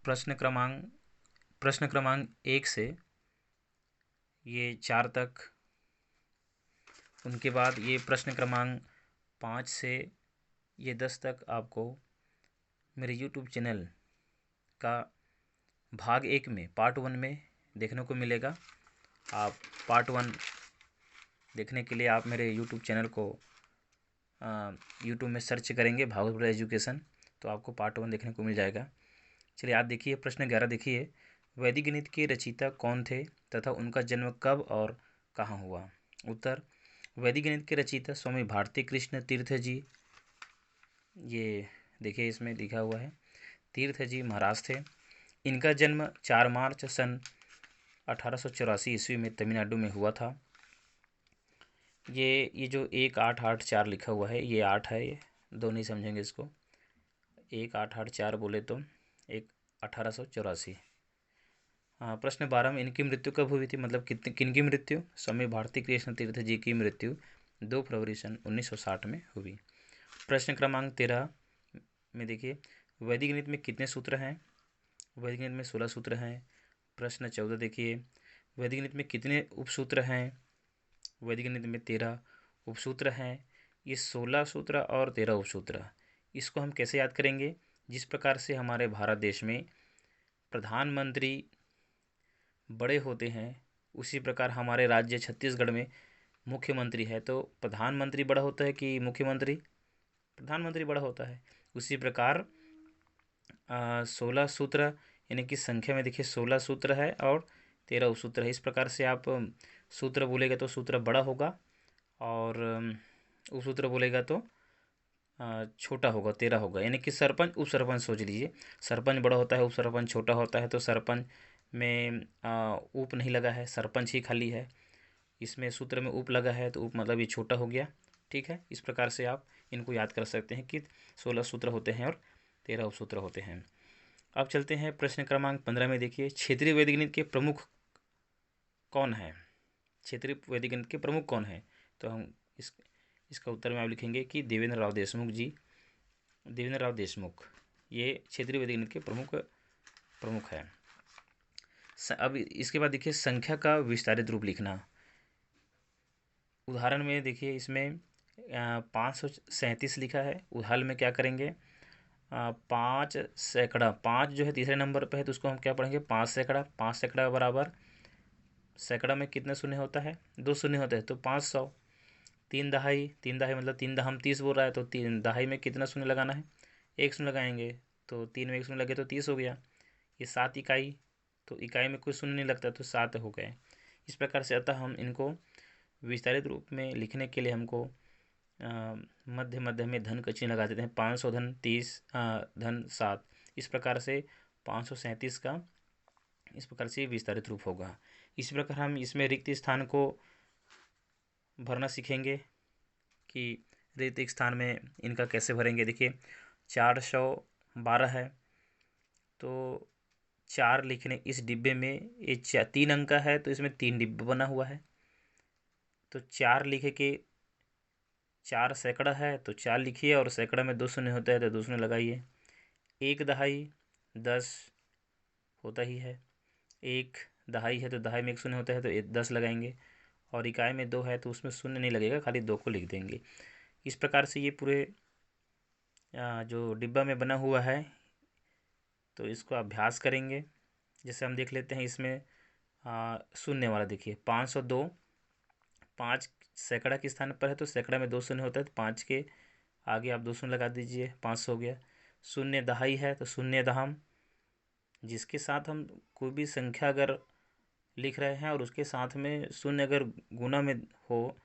प्रश्न क्रमांक 1 से ये 4 तक, उनके बाद ये प्रश्न क्रमांक 5 से ये 10 तक आपको मेरे यूट्यूब चैनल का भाग 1 में पार्ट 1 में देखने को मिलेगा। आप पार्ट 1 देखने के लिए आप मेरे यूट्यूब चैनल को यूट्यूब में सर्च करेंगे भागवत एजुकेशन, तो आपको पार्ट 1 देखने को मिल जाएगा। चलिए आप देखिए प्रश्न 11 देखिए, वैदिक गणित के रचयिता कौन थे तथा उनका जन्म कब और कहाँ हुआ। उत्तर, वैदिक गणित के रचयिता स्वामी भारती कृष्ण तीर्थ जी, ये देखिए इसमें लिखा हुआ है, तीर्थ जी महाराज थे। इनका जन्म 4 मार्च सन 1884 ईस्वी में तमिलनाडु में हुआ था। ये जो 1884 लिखा हुआ है, ये 8 है, ये दो नहीं समझेंगे इसको, 1884 बोले तो 1884। हाँ, प्रश्न 12 में इनकी मृत्यु कब हुई थी, मतलब किनकी मृत्यु। स्वामी भारती कृष्ण तीर्थ जी की मृत्यु 2 फरवरी सन 1960 में हुई। प्रश्न क्रमांक 13 में देखिए, वैदिक गणित में कितने सूत्र हैं। वैदिक गणित में 16 सूत्र हैं। प्रश्न 14 देखिए, वैदिक गणित में कितने उपसूत्र हैं। वैदिक गणित में 13 उपसूत्र हैं। ये 16 सूत्र और 13 उपसूत्र, इसको हम कैसे याद करेंगे। जिस प्रकार से हमारे भारत देश में प्रधानमंत्री बड़े होते हैं, उसी प्रकार हमारे राज्य छत्तीसगढ़ में मुख्यमंत्री है, तो प्रधानमंत्री बड़ा होता है कि मुख्यमंत्री। प्रधानमंत्री बड़ा होता है। उसी प्रकार 16 सूत्र यानी कि संख्या में देखिए 16 सूत्र है और 13 उपसूत्र है। इस प्रकार से आप सूत्र बोलेगा तो सूत्र बड़ा होगा और उपसूत्र बोलेगा तो छोटा होगा, 13 होगा। यानी कि सरपंच उप सरपंच सोच लीजिए, सरपंच बड़ा होता है, उप सरपंच छोटा होता है, तो सरपंच में उप नहीं लगा है, सरपंच ही खाली है। इसमें सूत्र में उप लगा है तो उप मतलब ये छोटा हो गया। ठीक है, इस प्रकार से आप इनको याद कर सकते हैं कि 16 सूत्र होते हैं और 13 उपसूत्र होते हैं। अब चलते हैं प्रश्न क्रमांक 15 में देखिए, क्षेत्रीय वैदिक गणित के प्रमुख कौन है। क्षेत्रीय वैदिक गणित के प्रमुख कौन है, तो हम इसका उत्तर में आप लिखेंगे कि देवेंद्र राव देशमुख जी। देवेंद्र राव देशमुख ये क्षेत्रीय वैदिक गणित के प्रमुख है। अब इसके बाद देखिए, संख्या का विस्तारित रूप लिखना। उदाहरण में देखिए इसमें 537 लिखा है। उदाहरण में क्या करेंगे, 5 सैकड़ा, 5 जो है तीसरे नंबर पे है तो उसको हम क्या पढ़ेंगे 5 सैकड़ा। 5 सैकड़ा बराबर, सैकड़ा में कितने शून्य होता है, 2 शून्य होते हैं तो 500। 3 दहाई, 3 दहाई मतलब 3 दहम 30 बोल रहा है, तो 3 दहाई में कितना शून्य लगाना है, 1 शून्य लगाएंगे, तो 3 में 1 शून्य लगे तो 30 हो गया। ये 7 इकाई, तो इकाई में कोई शून्य नहीं लगता तो 7 हो गए। इस प्रकार से अतः हम इनको विस्तारित रूप में लिखने के लिए हमको मध्य मध्य में धन का चिन्ह लगा देते हैं। 500 धन 30 धन 7, इस प्रकार से 537 का इस प्रकार से विस्तारित रूप होगा। इस प्रकार हम इसमें रिक्त स्थान को भरना सीखेंगे कि रिक्त स्थान में इनका कैसे भरेंगे। देखिए 412 है तो 4 लिखने, इस डिब्बे में ये 3 अंक का है तो इसमें 3 डिब्बा बना हुआ है, तो 4 लिखे के 4 सैकड़ा है तो 4 लिखिए और सैकड़ा में 2 शून्य होता है तो 2 शून्य लगाइए। 1 दहाई 10 होता ही है, 1 दहाई है तो दहाई में 1 शून्य होता है तो 10 लगाएंगे, और इकाई में 2 है तो उसमें शून्य नहीं लगेगा, खाली 2 को लिख देंगे। इस प्रकार से ये पूरे जो डिब्बा में बना हुआ है तो इसको अभ्यास करेंगे। जैसे हम देख लेते हैं इसमें शून्य वाला देखिए 502, 5 सैकड़ा के स्थान पर है तो सैकड़ा में 2 शून्य होता है तो 5 के आगे आप 2 शून्य लगा दीजिए, 500 हो गया। शून्य दहाई है तो शून्य दहम, जिसके साथ हम कोई भी संख्या अगर लिख रहे हैं और उसके साथ में शून्य अगर गुना में हो,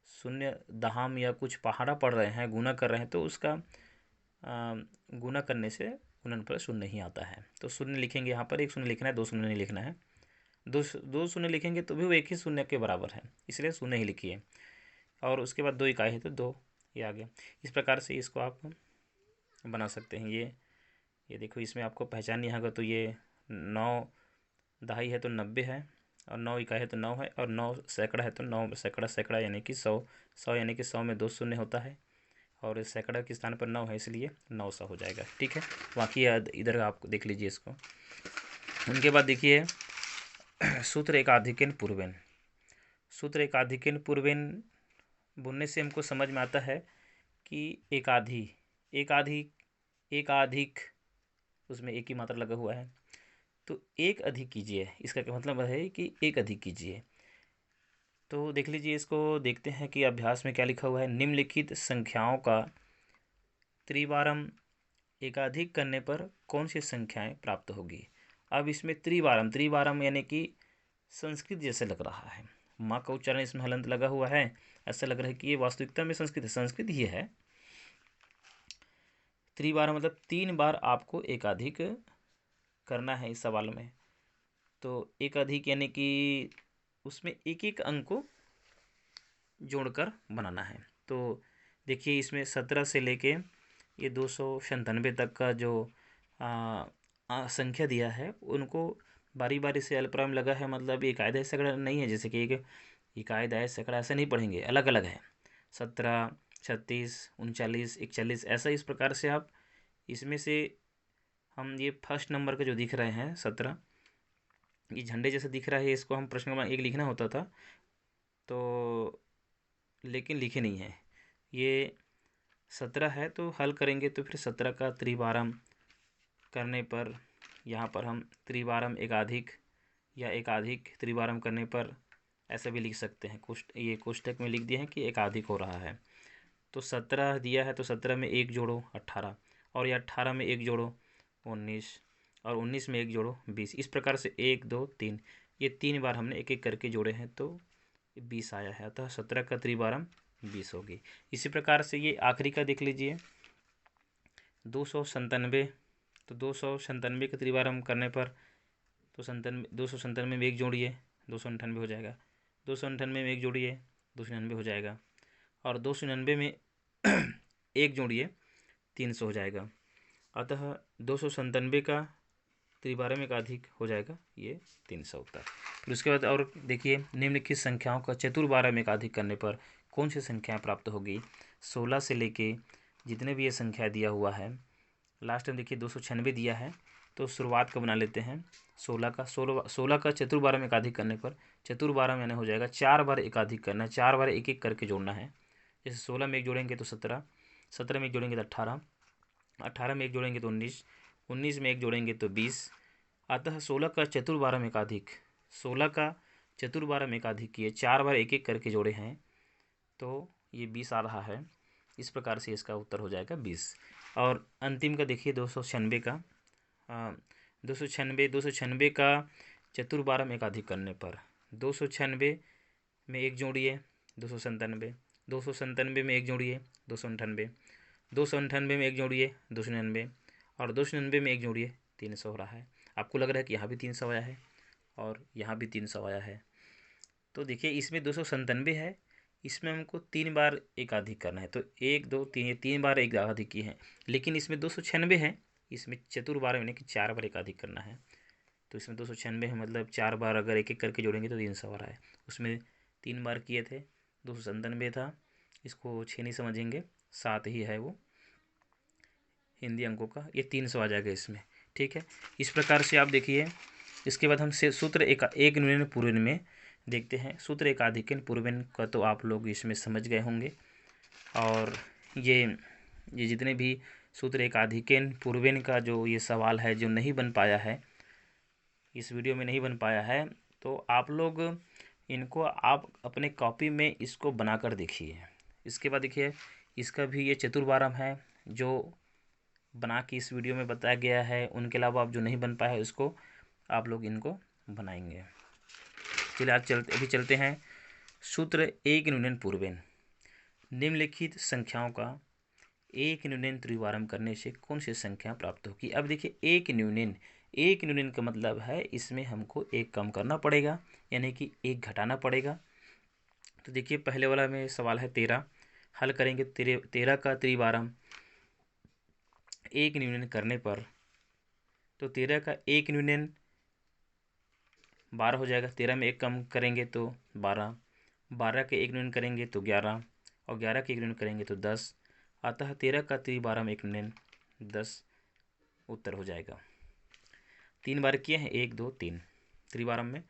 शून्य दहाम या कुछ पहाड़ा पढ़ रहे हैं, गुना कर रहे हैं, तो उसका गुना करने से गुणनफल शून्य नहीं आता है। तो शून्य लिखेंगे, यहाँ पर 1 शून्य लिखना है, 2 शून्य नहीं लिखना है। दो शून्य लिखेंगे तो भी वो एक ही शून्य के बराबर है, इसलिए शून्य ही लिखिए। और उसके बाद 2 इकाई है तो 2 ये आ गया। इस प्रकार से इसको आप बना सकते हैं। ये देखो इसमें आपको पहचान नहीं होगा तो ये 9 दहाई है तो 90 है, और 9 इकाई है तो 9 है, और 9 सैकड़ा है तो 9 सैकड़ा, सैकड़ा यानी कि 100, 100 यानी कि 100 में 2 शून्य होता है, और सैकड़ा के स्थान पर 9 है, इसलिए 900 हो जाएगा। ठीक है, बाकी इधर आप देख लीजिए इसको। उनके बाद देखिए सूत्र एकाधिकन पूर्वेन। सूत्र एकाधिकन पूर्वेन बुनने से हमको समझ में आता है कि एकाधिक उसमें एक ही मात्रा लगा हुआ है, तो एक अधिक कीजिए, इसका क्या मतलब है कि एक अधिक कीजिए। तो देख लीजिए इसको, देखते हैं कि अभ्यास में क्या लिखा हुआ है। निम्नलिखित संख्याओं का त्रिवारम एकाधिक करने पर कौन सी संख्याएं प्राप्त होगी। अब इसमें त्रिवारम यानी कि संस्कृत जैसे लग रहा है, माँ का उच्चारण इसमें हलंत लगा हुआ है, ऐसा लग रहा है कि ये वास्तविकता में संस्कृत ही है। त्रिवारम मतलब 3 बार आपको एकाधिक करना है इस सवाल में। तो एकाधिक यानी कि उसमें एक एक अंक को जोड़कर बनाना है। तो देखिए इसमें 17 से लेके ये 297 तक का जो संख्या दिया है, उनको बारी बारी से अल्पविराम लगा है, मतलब ये कायदा सैकड़ा नहीं है, जैसे कि एक कायदा सैकड़ा ऐसा नहीं पढ़ेंगे, अलग अलग है। 17, 36, 39, 41 ऐसा इस प्रकार से आप इसमें से हम ये फर्स्ट नंबर का जो दिख रहे हैं 17, ये झंडे जैसे दिख रहा है, इसको हम प्रश्न क्रमांक 1 लिखना होता था, तो लेकिन लिखे नहीं है। ये 17 है, तो हल करेंगे तो फिर 17 का त्रिवारम करने पर यहाँ पर हम त्रिवारम एकाधिक या एकाधिक त्रिवारम करने पर ऐसा भी लिख सकते हैं। ये कोष्टक में लिख दिए हैं कि एकाधिक हो रहा है। तो 17 दिया है, तो 17 में 1 जोड़ो 18, और ये 18 में 1 जोड़ो 19, और 19 में 1 जोड़ो 20। इस प्रकार से 1 2 3 ये 3 बार हमने एक एक करके जोड़े हैं, तो 20 आया है। अतः 17 का त्रिवारम 20 होगी। इसी प्रकार से ये आखिरी का देख लीजिए 297। तो 297 का त्रिवारम करने पर तो 297 में 1 जोड़िए 298 हो जाएगा, 298 में 1 जोड़िए 299 हो जाएगा, और 299 में 1 जोड़िए 300 हो जाएगा। अतः 297 का त्रिवारम एकाधिक हो जाएगा ये 300 उत्तर। फिर उसके बाद और देखिए निम्नलिखित संख्याओं का चतुर्वारम एकाधिक करने पर कौन सी संख्याएं प्राप्त होगी। 16 से लेके जितने भी ये संख्या दिया हुआ है, लास्ट में देखिए 296 दिया है, तो शुरुआत का बना लेते हैं 16 का चतुर्वारम एकाधिक करने पर, चतुर्वारम यानी हो जाएगा 4 बार एकाधिक करना है, 4 बार एक एक करके जोड़ना है। जैसे 16 में 1 जोड़ेंगे तो 17, 17 में 1 जोड़ेंगे तो 18, 18 में 1 जोड़ेंगे तो 19, 19 में 1 जोड़ेंगे तो 20। अतः 16 का चतुर्वारम एकाधिक किए, 4 बार एक एक करके जोड़े हैं, तो ये 20 आ रहा है। इस प्रकार से इसका उत्तर हो जाएगा 20। और अंतिम का देखिए 296 का 296 का चतुर्वारम एकाधिक करने पर 296 में 1 जोड़िए 297, 297 में 1 जोड़िए 298, 298 में 1 जोड़िए 299, और 299 में 1 जोड़िए 300 हो रहा है। आपको लग रहा है कि यहाँ भी 300 आया है और यहाँ भी 300 आया है। तो देखिए इसमें 297 है, इसमें हमको 3 बार एकाधिक करना है, तो 1 2 3 ये 3 बार एकाधिक की है। लेकिन इसमें 296 है, इसमें चतुर्वार यानी कि 4 बार एकाधिक करना है। तो इसमें 296 है, मतलब 4 बार अगर एक एक करके जोड़ेंगे तो 300 आ रहा है। उसमें 3 बार किए थे, 297 था, इसको 6 नहीं समझेंगे, 7 ही है वो हिंदी अंकों का, ये 300 आ जाएगा इसमें। ठीक है, इस प्रकार से आप देखिए। इसके बाद हम सूत्र एक न्यूनन पूर्वेन में देखते हैं। सूत्र एकाधिकन पूर्वेन का तो आप लोग इसमें समझ गए होंगे, और ये जितने भी सूत्र एकाधिकन पूर्वेन का जो ये सवाल है जो नहीं बन पाया है, इस वीडियो में नहीं बन पाया है, तो आप लोग इनको आप अपने कॉपी में इसको बनाकर देखिए। इसके बाद देखिए इसका भी ये चतुर्वारम है जो बना के इस वीडियो में बताया गया है, उनके अलावा आप जो नहीं बन पाया है उसको आप लोग इनको बनाएंगे। चलिए आज अभी चलते हैं सूत्र एक न्यूनन पूर्वेन। निम्नलिखित संख्याओं का एक न्यूनन त्रिवारम करने से कौन सी संख्या प्राप्त होगी। अब देखिए एक न्यूनन का मतलब है इसमें हमको एक कम करना पड़ेगा, यानी कि एक घटाना पड़ेगा। तो देखिए पहले वाला में सवाल है 13, हल करेंगे 13 का त्रिवारम एक न्यूनन करने पर, तो 13 का एक न्यूनन 12 हो जाएगा, 13 में एक कम करेंगे तो 12, 12 के एक न्यूनन करेंगे तो 11, और 11 के एक न्यूनन करेंगे तो 10, अतः 13 का त्रिबारम 1 10 उत्तर हो जाएगा। 3 बार किए हैं, 1 2 3 त्रिबारम में।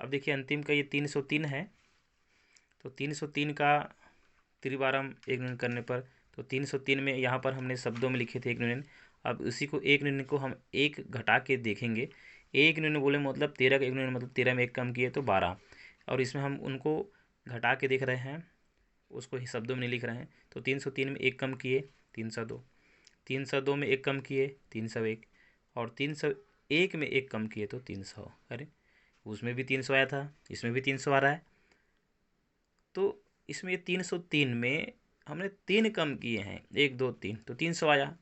अब देखिए अंतिम का ये 303 है, तो 303 का त्रिबारम 1 करने पर, तो 303 में यहाँ पर हमने शब्दों में लिखे थे 1 अब उसी को 1 को हम एक घटा के देखेंगे। 1 बोले मतलब 13 का 1 मतलब 13 में 1 कम किए तो 12, और इसमें हम उनको घटा के देख रहे हैं, उसको ही शब्दों में नहीं लिख रहे हैं। तो 303 में 1 कम किए 302, 302 में 1 कम किए 301, और 301 में 1 कम किए तो 300। अरे उसमें भी 300 आया था, इसमें भी 300 आ रहा है। तो इसमें 303 में हमने 3 कम किए हैं, 1 2 3, तो 300 आया।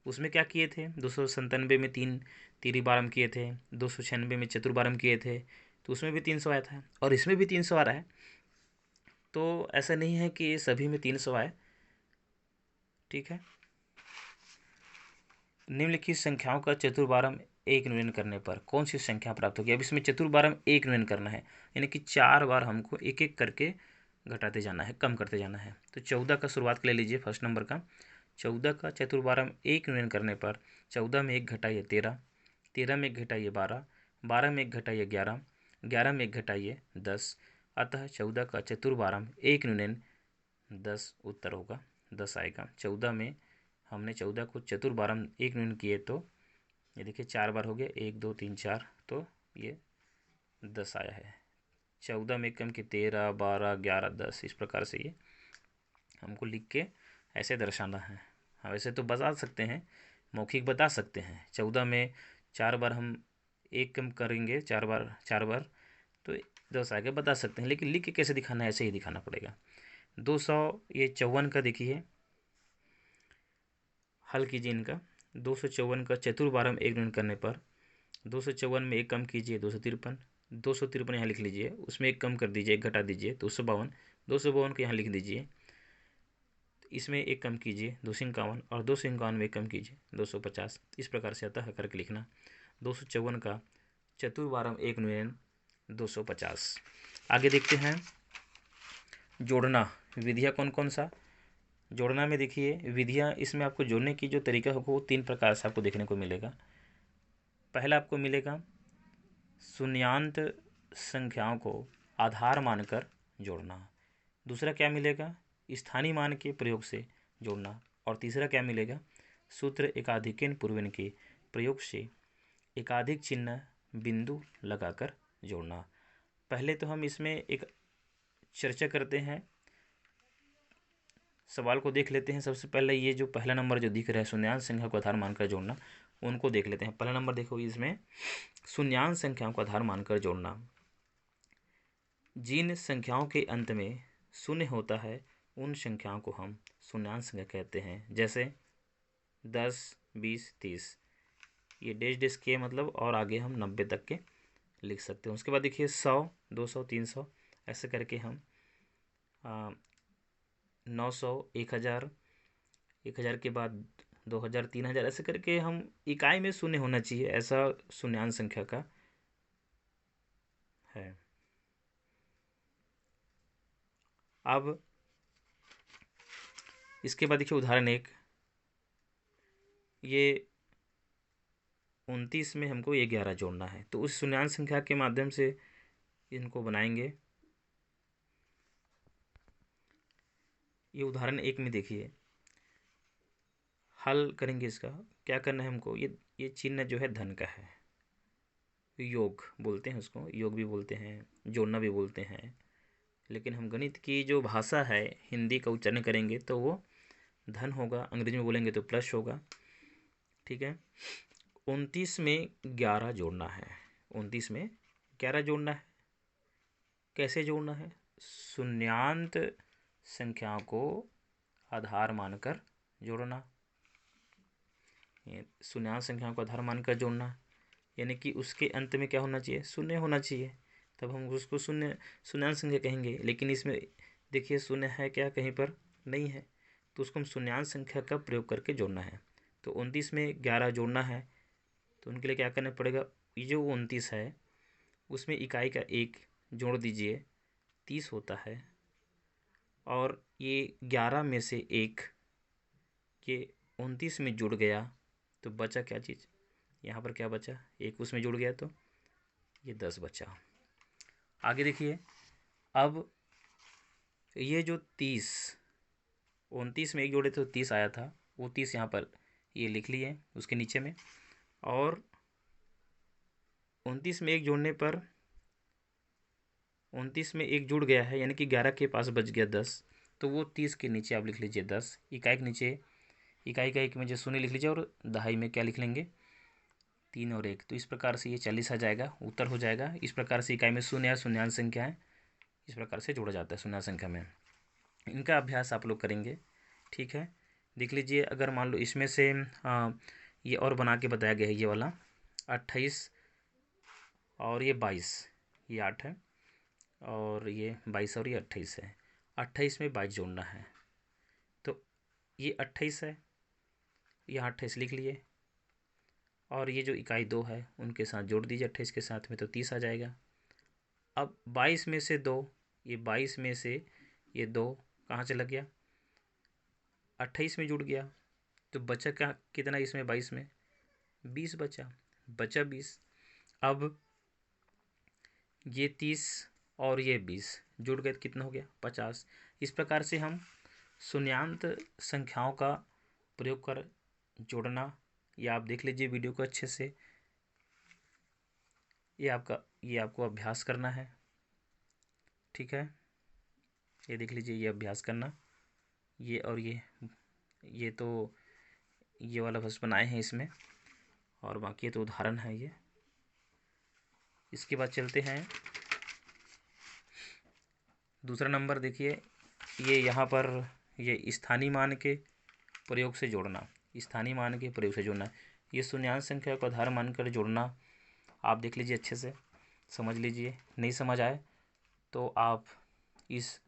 उसमें क्या किए थे, 297 में 3 त्रिबारम किए थे, 296 में चतुर्बारम किए थे, तो उसमें भी 300 आया था, और इसमें भी 300 आ रहा है। तो ऐसा नहीं है कि सभी में 300 आए। ठीक है, निम्नलिखित संख्याओं का चतुर्बारम 1 करने पर कौन सी संख्या प्राप्त होगी। अब इसमें चतुर्बारम 1 करना है, यानी कि 4 बार हमको एक एक करके घटाते जाना है, कम करते जाना है। तो 14 का शुरुआत ले लीजिए, फर्स्ट नंबर का 14 का चतुर्बारम 1 करने पर 14 में 1 घटाइए 13, 13 में 1 घटाइए 12, 12 में 1 घटाइए 11, 11 में 1 घटाइए 10। अतः 14 का चतुर्बारम 1 10 उत्तर होगा, 10 आएगा। 14 में हमने 14 को चतुर्बारम 1 किए तो ये देखिए 4 बार हो गया, 1 2 3 4, तो ये 10 आया है। 14 में कम के 13 12 11 10, इस प्रकार से ये हमको लिख के ऐसे दर्शाना है। हाँ वैसे तो बता सकते हैं, मौखिक बता सकते हैं। 14 में 4 बार हम 1 कम करेंगे, 4 बार 4 बार, तो 10 आगे बता सकते हैं, लेकिन लिख के कैसे दिखाना है, ऐसे ही दिखाना पड़ेगा। 200 ये 54 का देखिए, हल कीजिए इनका। 254 का चतुर्बारम 1 करने पर 254 में 1 कम कीजिए 253, 253 यहाँ लिख लीजिए, उसमें 1 कम कर दीजिए, 1 घटा दीजिए 252, 252 को यहाँ लिख दीजिए, इसमें 1 कम कीजिए 251, और 251 में 1 कम कीजिए 250। इस प्रकार से अतः करके लिखना। 254 का चतुर्बारम 1 250। आगे देखते हैं जोड़ना विधियाँ कौन कौन सा। जोड़ना में देखिए विधियाँ, इसमें आपको जोड़ने की जो तरीका होगा वो 3 प्रकार से आपको देखने को मिलेगा। पहला आपको मिलेगा शून्यांत संख्याओं को आधार मानकर जोड़ना। दूसरा क्या मिलेगा, स्थानीय मान के प्रयोग से जोड़ना। और तीसरा क्या मिलेगा, सूत्र एकाधिकन पूर्वन के प्रयोग से एकाधिक चिन्ह बिंदु लगाकर जोड़ना। पहले तो हम इसमें एक चर्चा करते हैं, सवाल को देख लेते हैं। सबसे पहले ये जो पहला नंबर जो दिख रहा है शून्यांश संख्या को आधार मानकर जोड़ना, उनको देख लेते हैं। पहला नंबर देखो, इसमें शून्यांश संख्याओं को आधार मानकर जोड़ना। जिन संख्याओं के अंत में शून्य होता है उन संख्याओं को हम शून्यांश संख्या कहते हैं। जैसे 10 20 30, ये डेश डेश के मतलब, और आगे हम 90 तक के लिख सकते हैं। उसके बाद देखिए 100 200 300, ऐसे करके हम 900 1000, 1000 के बाद 2000 3000, ऐसे करके हम इकाई में शून्य होना चाहिए, ऐसा शून्यांश संख्या का है। अब इसके बाद देखिए उदाहरण 1, ये 29 में हमको ये 11 जोड़ना है, तो उस शून्यांश संख्या के माध्यम से इनको बनाएंगे। ये उदाहरण 1 में देखिए, हल करेंगे। इसका क्या करना है हमको, ये चिन्ह जो है धन का है, योग बोलते हैं उसको, योग भी बोलते हैं, जोड़ना भी बोलते हैं। लेकिन हम गणित की जो भाषा है हिंदी का उच्चारण करेंगे तो वो धन होगा, अंग्रेजी में बोलेंगे तो प्लस होगा। ठीक है, 29 में 11 जोड़ना है, 29 में 11 जोड़ना है। कैसे जोड़ना है, शून्यांत संख्याओं को आधार मानकर जोड़ना। ये शून्यांत संख्याओं को आधार मानकर जोड़ना, यानी कि उसके अंत में क्या होना चाहिए, शून्य होना चाहिए, तब हम उसको शून्यांत संख्या कहेंगे। लेकिन इसमें देखिए शून्य है क्या, कहीं पर नहीं है, तो उसको हम शून्यांत संख्या का प्रयोग करके जोड़ना है। तो 29 में 11 जोड़ना है, तो उनके लिए क्या करना पड़ेगा, ये जो 29 है उसमें इकाई का 1 जोड़ दीजिए, 30 होता है। और ये 11 में से 1 ये 29 में जुड़ गया तो बचा क्या चीज़, यहाँ पर क्या बचा, एक उसमें जुड़ गया तो ये 10 बचा। आगे देखिए, अब ये जो 30, 29 में एक जोड़े तो 30 आया था, वो 30 यहाँ पर ये लिख लिए उसके नीचे में, और 29 में एक जोड़ने पर 29 में एक जुड़ गया है, यानी कि 11 के पास बच गया 10, तो वो 30 के नीचे आप लिख लीजिए 10, इकाई के नीचे इकाई का एक में जो शून्य लिख लीजिए, और दहाई में क्या लिख लेंगे, 3 और 1, तो इस प्रकार से ये 40 आ जाएगा, उत्तर हो जाएगा। इस प्रकार से इकाई में शून्य और शून्यांश संख्या है, इस प्रकार से जोड़ा जाता है शून्य संख्या में। इनका अभ्यास आप लोग करेंगे, ठीक है। देख लीजिए, अगर मान लो इसमें से ये और बना के बताया गया है, ये वाला 28 और ये 22, ये 8 है, और ये 22 और ये 28 है। 28 में 22 जोड़ना है, तो ये 28 है, यहाँ 28 लिख लिए, और ये जो इकाई 2 है उनके साथ जोड़ दीजिए 28 के साथ में, तो 30 आ जाएगा। अब 22 में से 2, ये 22 में से ये 2 कहाँ चला गया, 28 में जुड़ गया, तो बचा क्या, कितना इसमें 22 में 20 बचा, 20। अब ये 30 और ये 20 जुड़ गए तो कितना हो गया 50। इस प्रकार से हम शून्यांत संख्याओं का प्रयोग कर जोड़ना, या आप देख लीजिए वीडियो को अच्छे से, ये आपको अभ्यास करना है, ठीक है। ये देख लीजिए, ये अभ्यास करना, ये और ये तो ये वाला बस बनाए हैं इसमें, और बाकी ये तो उदाहरण है ये। इसके बाद चलते हैं दूसरा नंबर। देखिए, ये यहाँ पर ये स्थानीय मान के प्रयोग से जोड़ना, स्थानीय मान के प्रयोग से जोड़ना, ये शून्यांश संख्या को आधार मानकर जोड़ना। आप देख लीजिए अच्छे से, समझ लीजिए, नहीं समझ आए तो आप इस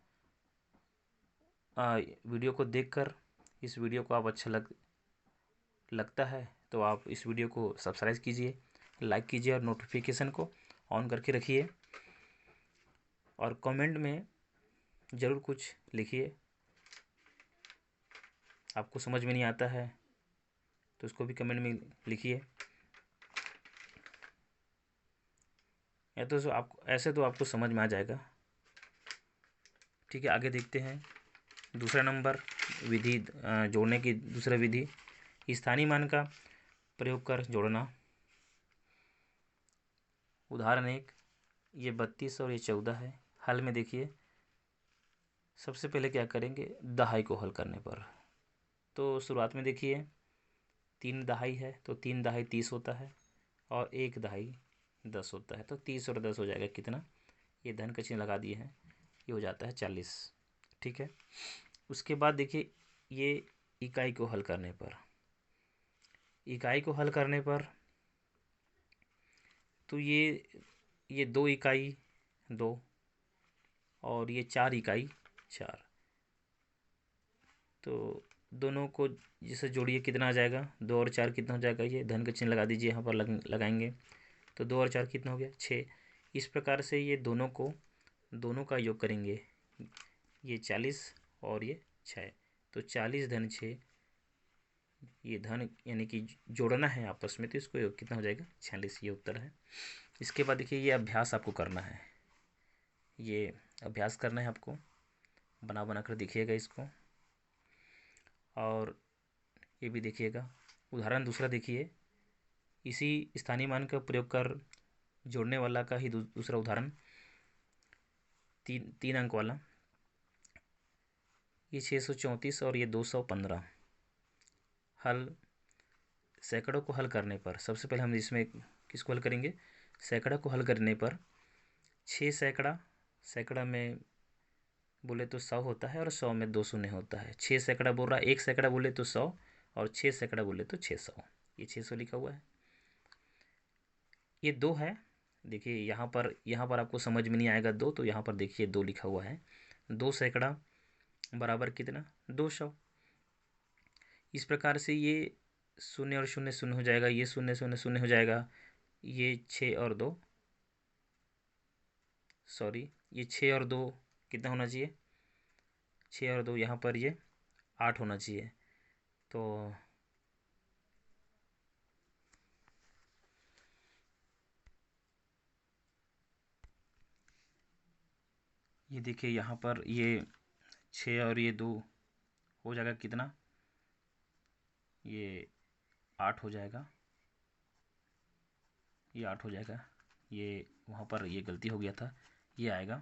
वीडियो को देखकर, इस वीडियो को आप अच्छा लगता है तो आप इस वीडियो को सब्सक्राइब कीजिए, लाइक कीजिए, और नोटिफिकेशन को ऑन करके रखिए, और कमेंट में ज़रूर कुछ लिखिए। आपको समझ में नहीं आता है तो उसको भी कमेंट में लिखिए, या तो ऐसे तो आपको समझ में आ जाएगा, ठीक है। आगे देखते हैं दूसरा नंबर, विधि जोड़ने की दूसरा विधि, स्थानीय मान का प्रयोग कर जोड़ना। उदाहरण 1, ये 32 और ये 14 है। हल में देखिए, सबसे पहले क्या करेंगे, दहाई को हल करने पर, तो शुरुआत में देखिए 3 दहाई है, तो 3 दहाई 30 होता है, और 1 दहाई 10 होता है, तो 30 और 10 हो जाएगा कितना, ये धन का चिन्ह लगा दिए हैं, ये हो जाता है 40, ठीक है। उसके बाद देखिए, ये इकाई को हल करने पर, इकाई को हल करने पर तो ये 2 इकाई 2, और ये 4 इकाई 4, तो दोनों को जैसे जोड़िए कितना आ जाएगा, 2 और 4 कितना हो जाएगा, ये धन का चिन्ह लगा दीजिए, यहाँ पर लगाएंगे, तो 2 और 4 कितना हो गया 6। इस प्रकार से ये दोनों का योग करेंगे, ये 40 और ये 6, तो 40 धन 6, ये धन यानी कि जोड़ना है आपस में, तो इसको योग कितना हो जाएगा 46, ये उत्तर है। इसके बाद देखिए, ये अभ्यास आपको करना है, ये अभ्यास करना है आपको, बना बना कर देखिएगा इसको, और ये भी देखिएगा। उदाहरण दूसरा देखिए, इसी स्थानीय मान का प्रयोग कर जोड़ने वाला का ही दूसरा उदाहरण, 3 अंक वाला, ये 634 और ये 215। हल, सैकड़ों को हल करने पर, सबसे पहले हम इसमें किसको हल करेंगे, सैकड़ा को हल करने पर 6 सैकड़ा, सैकड़ा में बोले तो 100 होता है, और 100 में 2 शून्य होता है। 6 सैकड़ा बोल रहा है, 1 सैकड़ा बोले तो 100, और 6 सैकड़ा बोले तो 600, ये 600 लिखा हुआ है। ये 2 है, देखिए यहाँ पर आपको समझ में नहीं आएगा 2, तो यहाँ पर देखिए 2 लिखा हुआ है, 2 सैकड़ा बराबर कितना 200। इस प्रकार से ये शून्य और शून्य शून्य हो जाएगा, ये शून्य शून्य शून्य हो जाएगा, ये 6 और 2, सॉरी, ये 6 और 2 कितना होना चाहिए, 6 और 2 यहाँ पर ये 8 होना चाहिए, तो ये देखिए यहाँ पर ये 6 और ये 2 हो जाएगा कितना, ये 8 हो जाएगा, ये 8 हो जाएगा। ये वहाँ पर ये गलती हो गया था, ये आएगा।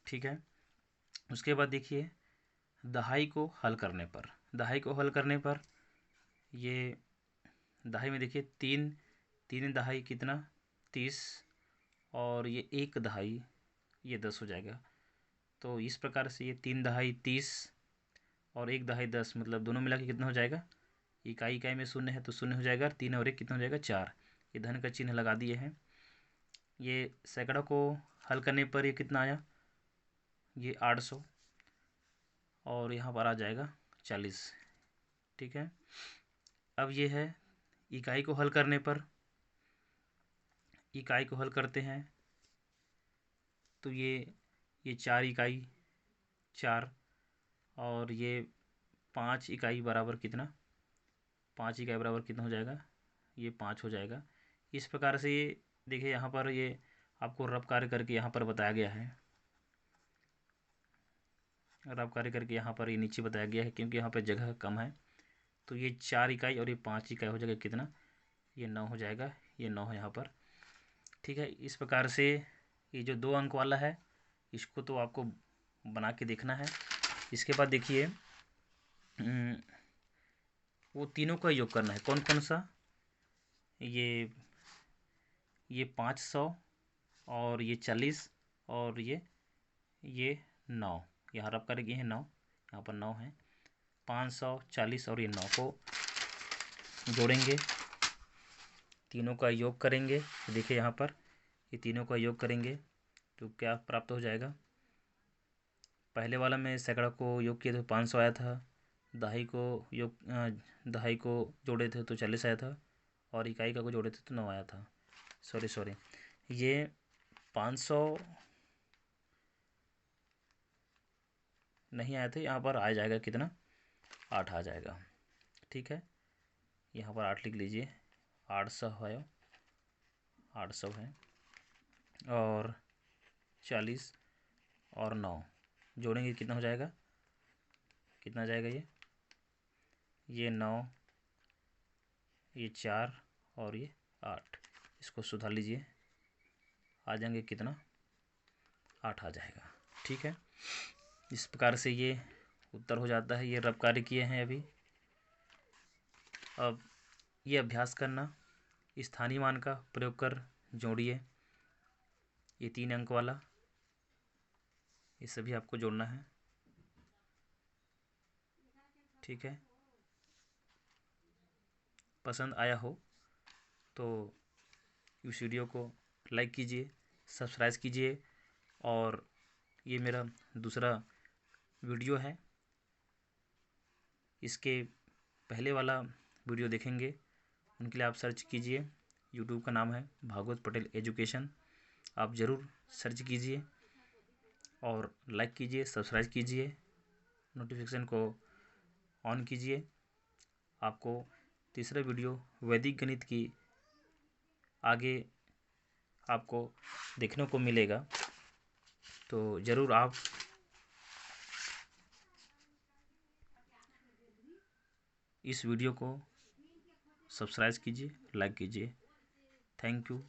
ठीक है। उसके बाद देखिए दहाई को हल करने पर, दहाई को हल करने पर ये दहाई में देखिए 3 3 दहाई कितना 30, और ये 1 दहाई ये 10 हो जाएगा। तो इस प्रकार से ये 3 दहाई 30 और 1 दहाई 10, मतलब दोनों मिला के कितना हो जाएगा, इकाई इकाई में शून्य है तो शून्य हो जाएगा, 3 और 1 कितना हो जाएगा 4। ये धन का चिन्ह लगा दिए हैं। ये सैकड़ा को हल करने पर ये कितना आया, ये 800, और यहाँ पर आ जाएगा 40। ठीक है। अब ये है इकाई को हल करने पर, इकाई को हल करते हैं तो ये 4 इकाई 4, और ये 5 इकाई बराबर कितना, 5 इकाई बराबर कितना हो जाएगा, ये 5 हो जाएगा। इस प्रकार से ये देखिए यहाँ पर ये आपको रफ कार्य करके यहाँ पर बताया गया है, रफ कार्य करके यहाँ पर ये नीचे बताया गया है, क्योंकि यहाँ पर जगह कम है। तो ये 4 इकाई और ये 5 इकाई हो जाएगा कितना, ये 9 हो जाएगा, ये 9 है यहाँ पर। ठीक है। इस प्रकार से ये जो 2 अंक वाला है इसको तो आपको बना के देखना है। इसके बाद देखिए वो तीनों का योग करना है। कौन कौन सा, ये 500 और ये 40 और ये 9, यहाँ रब करेंगे, ये 9, यहाँ पर 9 है, 500 40 और ये 9 को जोड़ेंगे, तीनों का योग करेंगे। देखिए यहाँ पर ये तीनों का योग करेंगे तो क्या प्राप्त हो जाएगा। पहले वाला में सैकड़ा को योग किए थे 500 आया था, दहाई को योग दहाई को जोड़े थे तो 40 आया था, और इकाई का को जोड़े थे तो 9 आया था। सॉरी ये 500 नहीं आया था, यहाँ पर आ जाएगा कितना, 8 आ जाएगा। ठीक है। यहाँ पर 8 लिख लीजिए, 800 है, 800 है, और 40 और 9 जोड़ेंगे कितना हो जाएगा, कितना आ जाएगा, ये 9, ये 4 और ये 8, इसको सुधार लीजिए, आ जाएंगे कितना, 8 आ जाएगा। ठीक है। इस प्रकार से ये उत्तर हो जाता है। ये रब कार्य किए हैं अभी। अब ये अभ्यास करना, स्थानीय मान का प्रयोग कर जोड़िए, ये 3 अंक वाला, ये सभी आपको जोड़ना है। ठीक है। पसंद आया हो तो इस वीडियो को लाइक कीजिए, सब्सक्राइब कीजिए, और ये मेरा दूसरा वीडियो है, इसके पहले वाला वीडियो देखेंगे उनके लिए आप सर्च कीजिए, यूट्यूब का नाम है भागवत पटेल एजुकेशन, आप ज़रूर सर्च कीजिए और लाइक कीजिए, सब्सक्राइब कीजिए, नोटिफिकेशन को ऑन कीजिए। आपको तीसरा वीडियो वैदिक गणित की आगे आपको देखने को मिलेगा, तो ज़रूर आप इस वीडियो को सब्सक्राइब कीजिए, लाइक कीजिए। Thank you.